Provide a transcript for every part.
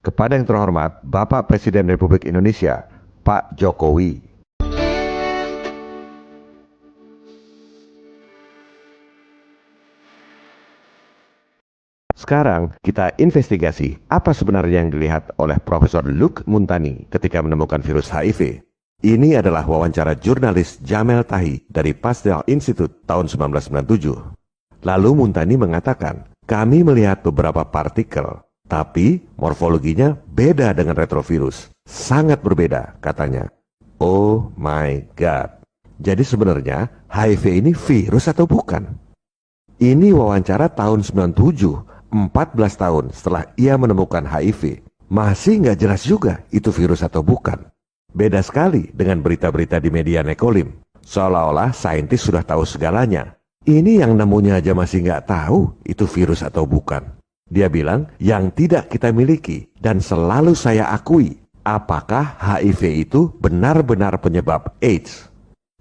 Kepada yang terhormat Bapak Presiden Republik Indonesia, Pak Jokowi. Sekarang kita investigasi apa sebenarnya yang dilihat oleh Profesor Luke Muntani ketika menemukan virus HIV. Ini adalah wawancara jurnalis Jamel Tahi dari Pasteur Institute tahun 1997. Lalu Muntani mengatakan, kami melihat beberapa partikel, tapi morfologinya beda dengan retrovirus. Sangat berbeda, katanya. Oh my God. Jadi sebenarnya HIV ini virus atau bukan? Ini wawancara tahun 97, 14 tahun setelah ia menemukan HIV. Masih nggak jelas juga itu virus atau bukan. Beda sekali dengan berita-berita di media Nekolim. Seolah-olah saintis sudah tahu segalanya. Ini yang nemunya aja masih nggak tahu itu virus atau bukan. Dia bilang, yang tidak kita miliki dan selalu saya akui, apakah HIV itu benar-benar penyebab AIDS?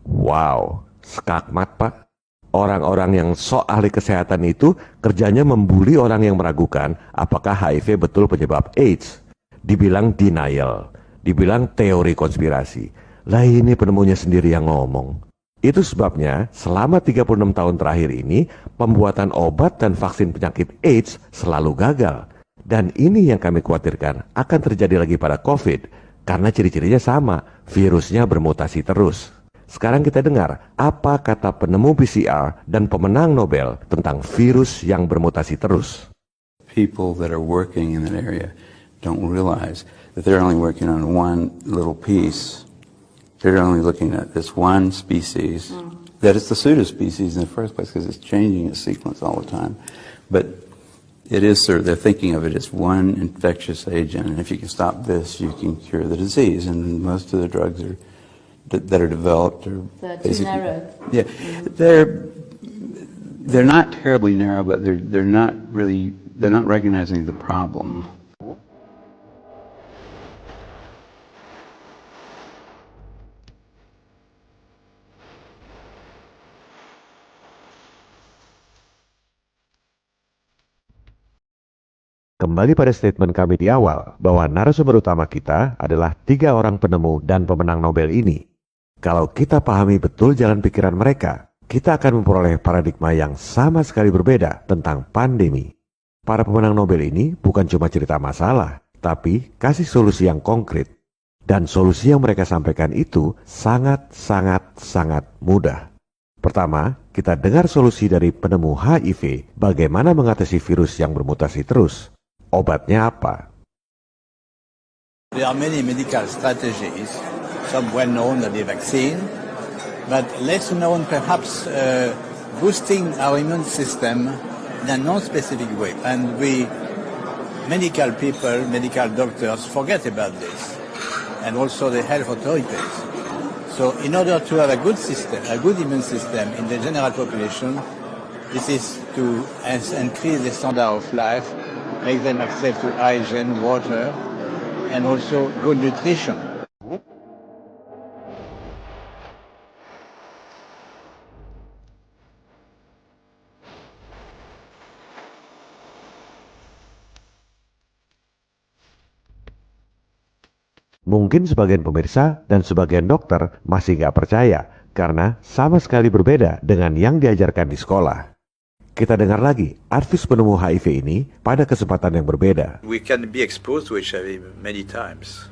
Wow, skakmat Pak. Orang-orang yang sok ahli kesehatan itu kerjanya membuli orang yang meragukan apakah HIV betul penyebab AIDS. Dibilang denial, dibilang teori konspirasi. Lah ini penemunya sendiri yang ngomong. Itu sebabnya selama 36 tahun terakhir ini pembuatan obat dan vaksin penyakit AIDS selalu gagal. Dan ini yang kami khawatirkan akan terjadi lagi pada COVID karena ciri-cirinya sama, virusnya bermutasi terus. Sekarang kita dengar apa kata penemu PCR dan pemenang Nobel tentang virus yang bermutasi terus. People that are working in that area don't realize that they're only working on one little piece. They're only looking at this one species, that is the pseudospecies in the first place because it's changing its sequence all the time. But it is sort of, they're thinking of it as one infectious agent, and if you can stop this, you can cure the disease. And most of the drugs that are developed are too narrow. Yeah, they're not terribly narrow, but they're not recognizing the problem. Kembali pada statement kami di awal, bahwa narasumber utama kita adalah 3 orang penemu dan pemenang Nobel ini. Kalau kita pahami betul jalan pikiran mereka, kita akan memperoleh paradigma yang sama sekali berbeda tentang pandemi. Para pemenang Nobel ini bukan cuma cerita masalah, tapi kasih solusi yang konkret. Dan solusi yang mereka sampaikan itu sangat mudah. Pertama, kita dengar solusi dari penemu HIV, bagaimana mengatasi virus yang bermutasi terus. Obatnya apa? There are many medical strategies, some well known are the vaccine, but less known perhaps boosting our immune system in a non-specific way. And we, medical people, medical doctors forget about this, and also the health authorities. So in order to have a good system, a good immune system in the general population, this is to increase the standard of life, make them access to hygiene, water, and also good nutrition. Mungkin sebagian pemirsa dan sebagian dokter masih nggak percaya karena sama sekali berbeda dengan yang diajarkan di sekolah. Kita dengar lagi artis penemu HIV ini pada kesempatan yang berbeda. We can be exposed to HIV many times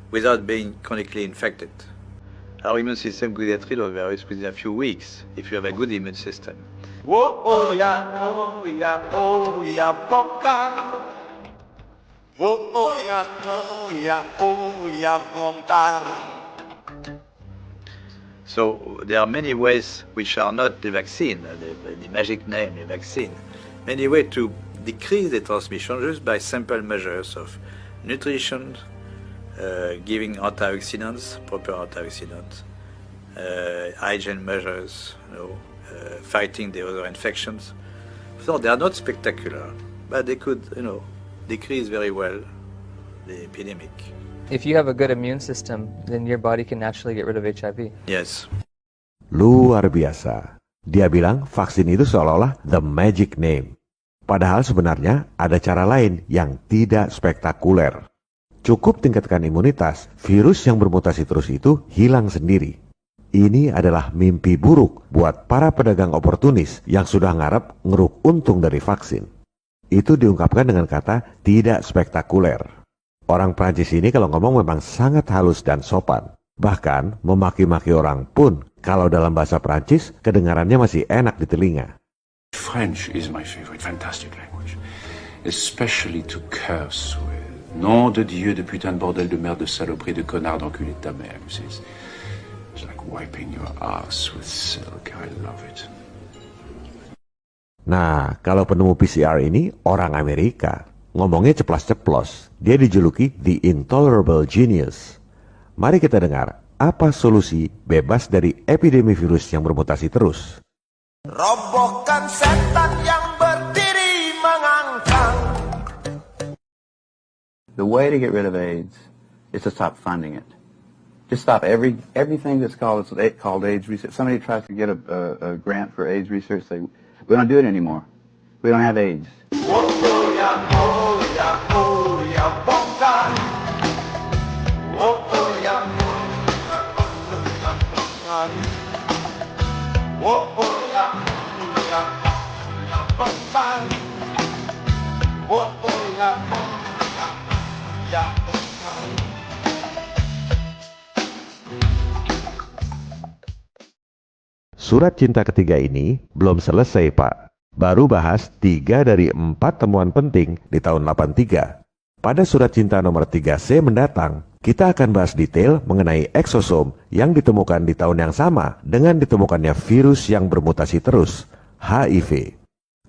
without being chronically infected. Our immune system could get rid of the virus within a few weeks if you have a good immune system. So there are many ways which are not the vaccine, the magic name, the vaccine. Many ways to decrease the transmission just by simple measures of nutrition, giving antioxidants, proper antioxidants, hygiene measures, fighting the other infections. So they are not spectacular, but they could, decrease very well the epidemic. If you have a good immune system, then your body can naturally get rid of HIV. Yes. Luar biasa. Dia bilang vaksin itu seolah-olah the magic name. Padahal sebenarnya ada cara lain yang tidak spektakuler. Cukup tingkatkan imunitas, virus yang bermutasi terus itu hilang sendiri. Ini adalah mimpi buruk buat para pedagang oportunis yang sudah ngarep ngeruk untung dari vaksin. Itu diungkapkan dengan kata tidak spektakuler. Orang Prancis ini kalau ngomong memang sangat halus dan sopan. Bahkan memaki-maki orang pun kalau dalam bahasa Prancis kedengarannya masih enak di telinga. French is my favorite, fantastic language. Especially to curse with. Nom de Dieu, de putain, de bordel, de merde, de saloperie, de connard, d'enculé de ta mère. It's like wiping your ass with silk. I love it. Nah, kalau penemu PCR ini orang Amerika. Ngomongnya ceplas-ceplos. Dia dijuluki The Intolerable Genius. Mari kita dengar apa solusi bebas dari epidemi virus yang bermutasi terus. Robohkan setan yang berdiri mengangkang. The way to get rid of AIDS is to stop funding it. Just stop everything that's called AIDS research. Somebody tries to get a grant for AIDS research, say, we don't do it anymore. We don't have AIDS. Surat cinta ketiga ini belum selesai, Pak. Baru bahas 3 dari 4 temuan penting di tahun 83. Pada surat cinta nomor 3C mendatang, kita akan bahas detail mengenai eksosom yang ditemukan di tahun yang sama dengan ditemukannya virus yang bermutasi terus, HIV.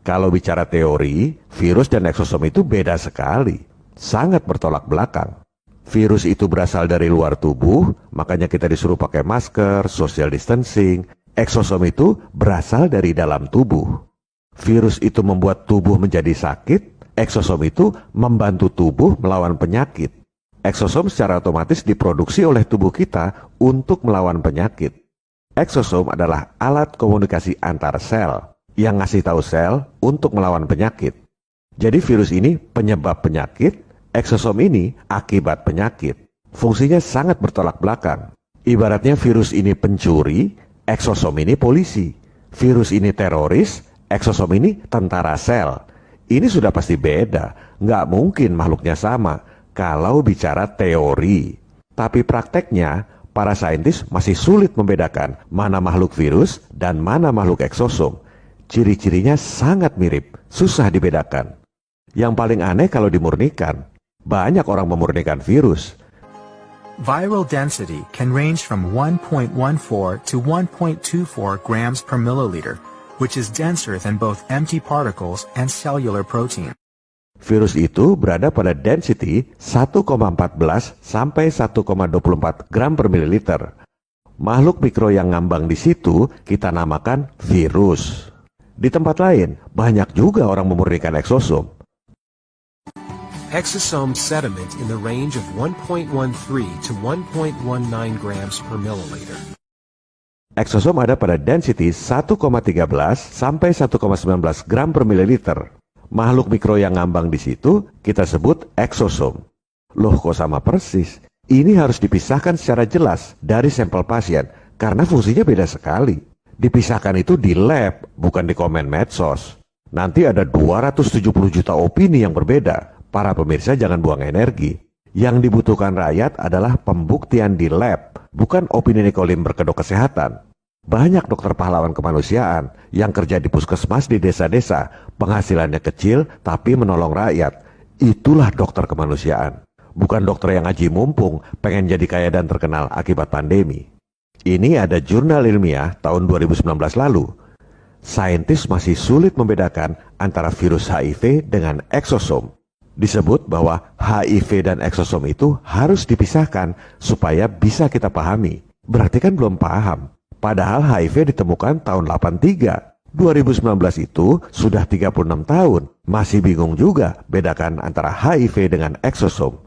Kalau bicara teori, virus dan eksosom itu beda sekali. Sangat bertolak belakang. Virus itu berasal dari luar tubuh, makanya kita disuruh pakai masker, social distancing. Eksosom itu berasal dari dalam tubuh. Virus itu membuat tubuh menjadi sakit, eksosom itu membantu tubuh melawan penyakit. Eksosom secara otomatis diproduksi oleh tubuh kita untuk melawan penyakit. Eksosom adalah alat komunikasi antar sel yang ngasih tahu sel untuk melawan penyakit. Jadi virus ini penyebab penyakit, eksosom ini akibat penyakit. Fungsinya sangat bertolak belakang. Ibaratnya virus ini pencuri, eksosom ini polisi. Virus ini teroris, eksosom ini tentara sel. Ini sudah pasti beda. Nggak mungkin makhluknya sama kalau bicara teori. Tapi prakteknya, para saintis masih sulit membedakan mana makhluk virus dan mana makhluk eksosom. Ciri-cirinya sangat mirip, susah dibedakan. Yang paling aneh kalau dimurnikan. Banyak orang memurnikan virus. Viral density can range from 1.14 to 1.24 grams per milliliter, which is denser than both empty particles and cellular protein. Virus itu berada pada density 1,14 sampai 1,24 gram per mililiter. Makhluk mikro yang ngambang di situ kita namakan virus. Di tempat lain, banyak juga orang memurnikan eksosom. Exosome sediment in the range of 1.13 to 1.19 grams per milliliter. Eksosom ada pada density 1,13 sampai 1,19 gram per mililiter. Makhluk mikro yang ngambang di situ kita sebut eksosom. Loh, kok sama persis? Ini harus dipisahkan secara jelas dari sampel pasien karena fungsinya beda sekali. Dipisahkan itu di lab, bukan di komen medsos. Nanti ada 270 juta opini yang berbeda. Para pemirsa jangan buang energi. Yang dibutuhkan rakyat adalah pembuktian di lab, bukan opini Nicolim berkedok kesehatan. Banyak dokter pahlawan kemanusiaan yang kerja di puskesmas di desa-desa, penghasilannya kecil tapi menolong rakyat. Itulah dokter kemanusiaan. Bukan dokter yang ngaji mumpung, pengen jadi kaya dan terkenal akibat pandemi. Ini ada jurnal ilmiah tahun 2019 lalu. Saintis masih sulit membedakan antara virus HIV dengan eksosom. Disebut bahwa HIV dan eksosom itu harus dipisahkan supaya bisa kita pahami. Berarti kan belum paham. Padahal HIV ditemukan tahun 83. 2019 itu sudah 36 tahun. Masih bingung juga bedakan antara HIV dengan eksosom.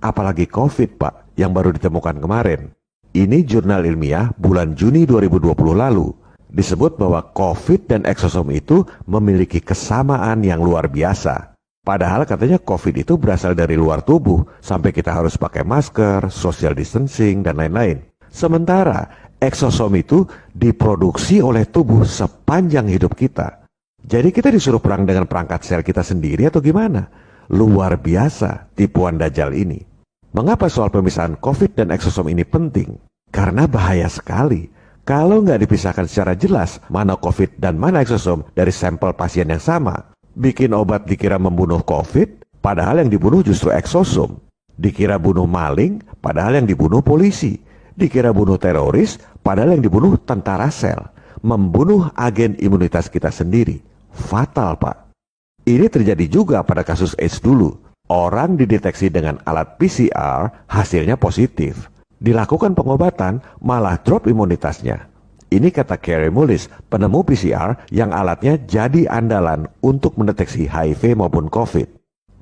Apalagi COVID, Pak, yang baru ditemukan kemarin. Ini jurnal ilmiah bulan Juni 2020 lalu. Disebut bahwa COVID dan eksosom itu memiliki kesamaan yang luar biasa. Padahal katanya COVID itu berasal dari luar tubuh, sampai kita harus pakai masker, social distancing, dan lain-lain. Sementara eksosom itu diproduksi oleh tubuh sepanjang hidup kita. Jadi kita disuruh perang dengan perangkat sel kita sendiri atau gimana? Luar biasa tipuan Dajjal ini. Mengapa soal pemisahan COVID dan eksosom ini penting? Karena bahaya sekali. Kalau nggak dipisahkan secara jelas mana COVID dan mana eksosom dari sampel pasien yang sama. Bikin obat dikira membunuh COVID, padahal yang dibunuh justru eksosom. Dikira bunuh maling, padahal yang dibunuh polisi. Dikira bunuh teroris, padahal yang dibunuh tentara sel. Membunuh agen imunitas kita sendiri. Fatal, Pak. Ini terjadi juga pada kasus AIDS dulu. Orang dideteksi dengan alat PCR, hasilnya positif. Dilakukan pengobatan, malah drop imunitasnya. Ini kata Kary Mullis, penemu PCR yang alatnya jadi andalan untuk mendeteksi HIV maupun COVID.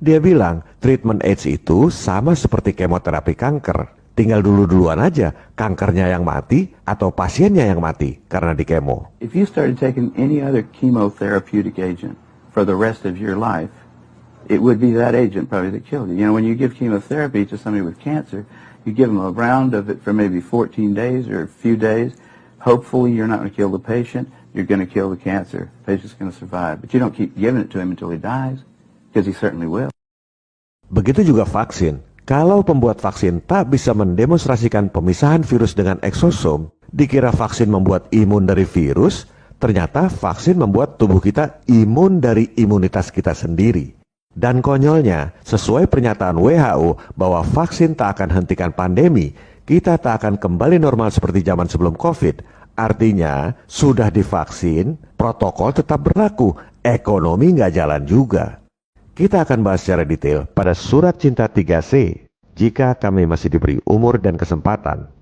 Dia bilang, treatment AIDS itu sama seperti kemoterapi kanker. Tinggal dulu-duluan aja, kankernya yang mati atau pasiennya yang mati karena dikemo. If you started taking any other chemotherapeutic agent for the rest of your life, it would be that agent probably that killed you. You know, when you give chemotherapy to somebody with cancer, you give them a round of it for maybe 14 days or a few days. Hopefully you're not going to kill the patient, you're going to kill the cancer. The patient's going to survive. But you don't keep giving it to him until he dies, because he certainly will. Begitu juga vaksin. Kalau pembuat vaksin tak bisa mendemonstrasikan pemisahan virus dengan eksosom, dikira vaksin membuat imun dari virus, ternyata vaksin membuat tubuh kita imun dari imunitas kita sendiri. Dan konyolnya, sesuai pernyataan WHO bahwa vaksin tak akan hentikan pandemi, kita tak akan kembali normal seperti zaman sebelum COVID. Artinya, sudah divaksin, protokol tetap berlaku, ekonomi nggak jalan juga. Kita akan bahas secara detail pada Surat Cinta 3C, jika kami masih diberi umur dan kesempatan.